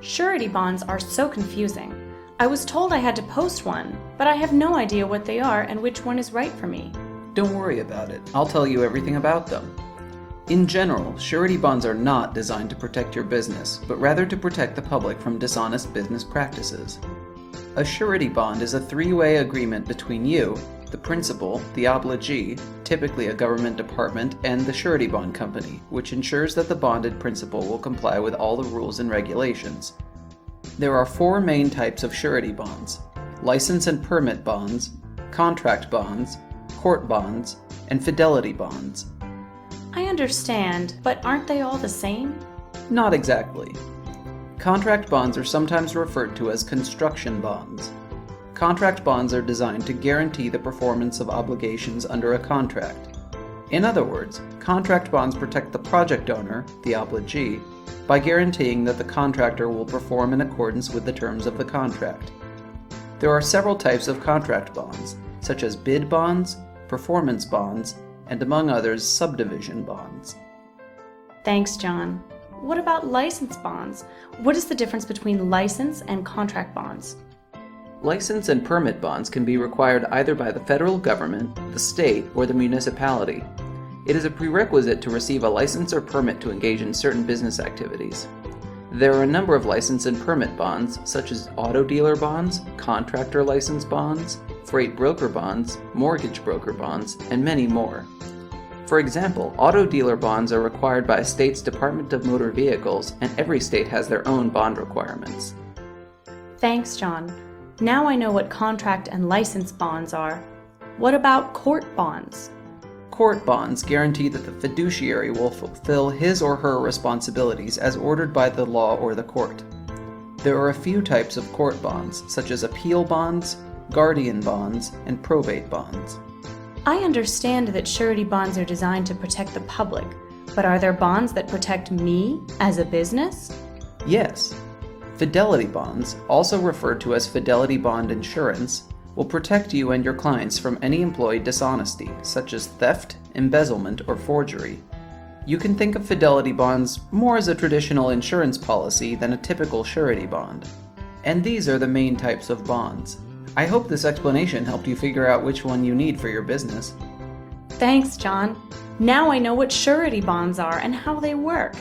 Surety bonds are so confusing. I was told I had to post one, but I have no idea what they are and which one is right for me. Don't worry about it. I'll tell you everything about them. In general, surety bonds are not designed to protect your business, but rather to protect the public from dishonest business practices. A surety bond is a three-way agreement between you, the principal, the obligee, typically a government department, and the surety bond company, which ensures that the bonded principal will comply with all the rules and regulations. There are four main types of surety bonds: license and permit bonds, contract bonds, court bonds, and fidelity bonds. I understand, but aren't they all the same? Not exactly. Contract bonds are sometimes referred to as construction bonds. Contract bonds are designed to guarantee the performance of obligations under a contract. In other words, contract bonds protect the project owner, the obligee, by guaranteeing that the contractor will perform in accordance with the terms of the contract. There are several types of contract bonds, such as bid bonds, performance bonds, and among others, subdivision bonds. Thanks, John. What about license bonds? What is the difference between license and contract bonds? License and permit bonds can be required either by the federal government, the state, or the municipality. It is a prerequisite to receive a license or permit to engage in certain business activities. There are a number of license and permit bonds, such as auto dealer bonds, contractor license bonds, freight broker bonds, mortgage broker bonds, and many more. For example, auto dealer bonds are required by a state's Department of Motor Vehicles, and every state has their own bond requirements. Thanks, John. Now I know what contract and license bonds are. What about court bonds? Court bonds guarantee that the fiduciary will fulfill his or her responsibilities as ordered by the law or the court. There are a few types of court bonds, such as appeal bonds, guardian bonds, and probate bonds. I understand that surety bonds are designed to protect the public, but are there bonds that protect me as a business? Yes. Fidelity bonds, also referred to as fidelity bond insurance, will protect you and your clients from any employee dishonesty, such as theft, embezzlement, or forgery. You can think of fidelity bonds more as a traditional insurance policy than a typical surety bond. And these are the main types of bonds. I hope this explanation helped you figure out which one you need for your business. Thanks, John. Now I know what surety bonds are and how they work.